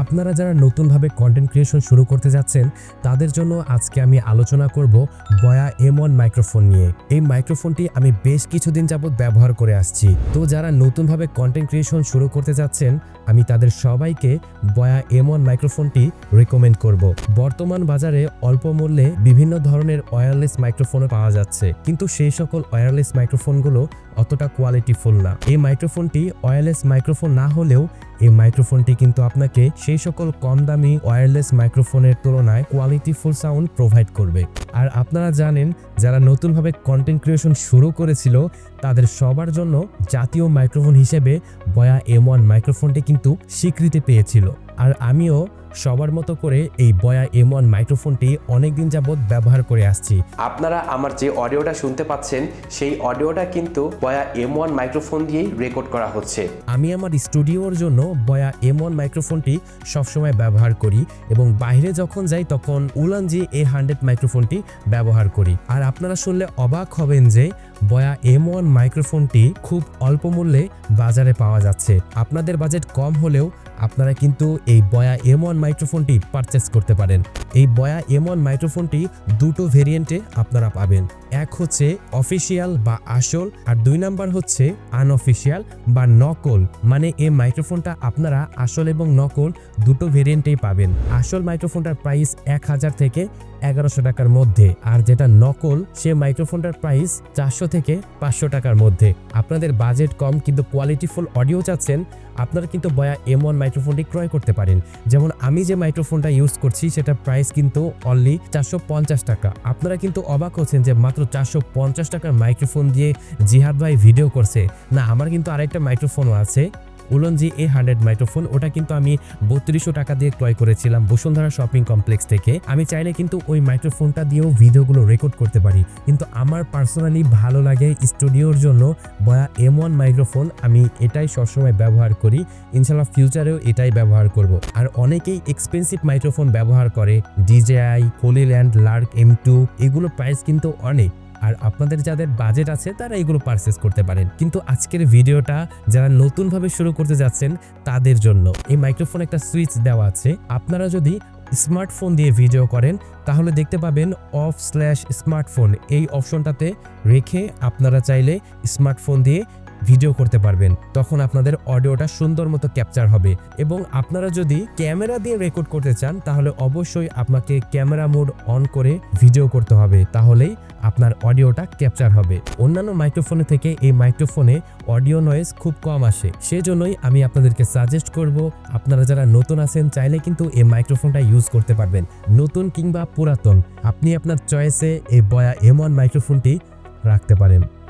আপনারা যারা নতুনভাবে কন্টেন্ট ক্রিয়েশন শুরু করতে যাচ্ছেন তাদের জন্য আজকে আমি আলোচনা করব বয়া M1 মাইক্রোফোন নিয়ে। এই মাইক্রোফোনটি আমি বেশ কিছুদিন যাবত ব্যবহার করে আসছি। তো যারা নতুনভাবে কন্টেন্ট ক্রিয়েশন শুরু করতে যাচ্ছেন আমি তাদের সবাইকে বয়া M1 মাইক্রোফোনটি রেকমেন্ড করব। বর্তমান বাজারে অল্প মূল্যে বিভিন্ন ধরনের ওয়্যারলেস মাইক্রোফোনও পাওয়া যাচ্ছে, কিন্তু সেই সকল ওয়্যারলেস মাইক্রোফোনগুলো অতটা কোয়ালিটিফুল না। এই মাইক্রোফোনটি ওয়্যারলেস মাইক্রোফোন না হলেও এই মাইক্রোফোনটি কিন্তু আপনাকে সেই সকল কম দামি ওয়্যারলেস মাইক্রোফোনের তুলনায় কোয়ালিটিফুল সাউন্ড প্রোভাইড করবে। আর আপনারা জানেন যারা নতুনভাবে কন্টেন্ট ক্রিয়েশন শুরু করেছিল তাদের সবার জন্য জাতীয় মাইক্রোফোন হিসেবে বয়া M1 মাইক্রোফোনটি কিন্তু স্বীকৃতি পেয়েছিল। আর আমিও সবার মতো করে এই বয়া M1 মাইক্রোফোনটি অনেকদিন যাবত ব্যবহার করে আসছি। আপনারা আমার যে অডিওটা শুনতে পাচ্ছেন সেই অডিওটা কিন্তু বয়া M1 মাইক্রোফোন দিয়েই রেকর্ড করা হচ্ছে। আমি আমার স্টুডিওর জন্য বয়া M1 মাইক্রোফোনটি সবসময় ব্যবহার করি এবং বাইরে যখন যাই তখন উলানজি A100 মাইক্রোফোনটি ব্যবহার করি। আর আপনারা শুনলে অবাক হবেন যে বয়া M1 মাইক্রোফোনটি খুব অল্প মূল্যে বাজারে পাওয়া যাচ্ছে। আপনাদের বাজেট কম হলেও আপনারা কিন্তু এই বয়া M1 মাইক্রোফোনটি পারচেস করতে পারেন। এই বয়া M1 মাইক্রোফোনটি দুটো ভেরিয়েন্টে আপনারা পাবেন। এক হচ্ছে অফিসিয়াল বা আসল, আর 2 নাম্বার হচ্ছে আনঅফিসিয়াল বা নকল। মানে এই মাইক্রোফোনটা আপনারা আসল এবং নকল দুটো ভেরিয়েন্টেই পাবেন। আসল মাইক্রোফোনটার প্রাইস 1000 থেকে 1100 টাকার মধ্যে, আর যেটা নকল সে মাইক্রোফোনটার প্রাইস 400 থেকে 500 টাকার মধ্যে। আপনাদের বাজেট কম কিন্তু কোয়ালিটিফুল অডিও চাচ্ছেন, আপনারা কিন্তু বয়া M1 মাইক্রোফোনটি ক্রয় করতে পারেন। যেমন আমি যে মাইক্রোফোনটা ইউজ করছি সেটার প্রাইস কিন্তু অনলি 450 টাকা। আপনারা কিন্তু অবাক হচ্ছেন যে মাত্র 450 টাকার মাইক্রোফোন দিয়ে জিহাদ ভাই ভিডিও করছে। না, আমার কিন্তু আরেকটা মাইক্রোফোনও আছে, উলনজি A100 মাইক্রোফোন। ওটা কিন্তু আমি 3200 টাকা দিয়ে ক্রয় করেছিলাম বসুন্ধরা শপিং কমপ্লেক্স থেকে। আমি চাইলে কিন্তু ওই মাইক্রোফোনটা দিয়েও ভিডিওগুলো রেকর্ড করতে পারি, কিন্তু আমার পার্সোনালি ভালো লাগে স্টুডিওর জন্য বয়া M1 মাইক্রোফোন। আমি এটাই সবসময় ব্যবহার করি, ইনশাল্লাহ ফিউচারেও এটাই ব্যবহার করব। আর অনেকেই এক্সপেন্সিভ মাইক্রোফোন ব্যবহার করে, DJI, হোলিল্যান্ড, লার্ক M2, এগুলো প্রাইস কিন্তু অনেক। আর আপনাদের যাদের বাজেট আছে তারা এগুলো পারচেস করতে পারেন। কিন্তু আজকের ভিডিওটা যারা নতুনভাবে শুরু করতে যাচ্ছেন তাদের জন্য। এই মাইক্রোফোন একটা সুইচ দেওয়া আছে। আপনারা যদি স্মার্টফোন দিয়ে ভিডিও করেন তাহলে দেখতে পাবেন অফ/স্মার্টফোন এই অপশনটাতে রেখে আপনারা চাইলে স্মার্টফোন দিয়ে ভিডিও করতে পারবেন। তখন আপনাদের অডিওটা সুন্দর মতো ক্যাপচার হবে। এবং আপনারা যদি ক্যামেরা দিয়ে রেকর্ড করতে চান তাহলে অবশ্যই আপনাকে ক্যামেরা মোড অন করে ভিডিও করতে হবে, তাহলেই আপনার অডিওটা ক্যাপচার হবে। অন্যান্য মাইক্রোফোনে থেকে এই মাইক্রোফোনে অডিও নয়েজ খুব কম আসে, সেজন্যই আমি আপনাদেরকে সাজেস্ট করব আপনারা যারা নতুন আছেন চাইলে কিন্তু এই মাইক্রোফোনটা ইউজ করতে পারবেন। নতুন কিংবা পুরাতন আপনি আপনার চয়েসে এই বয়া M1 মাইক্রোফোনটি রাখতে পারেন।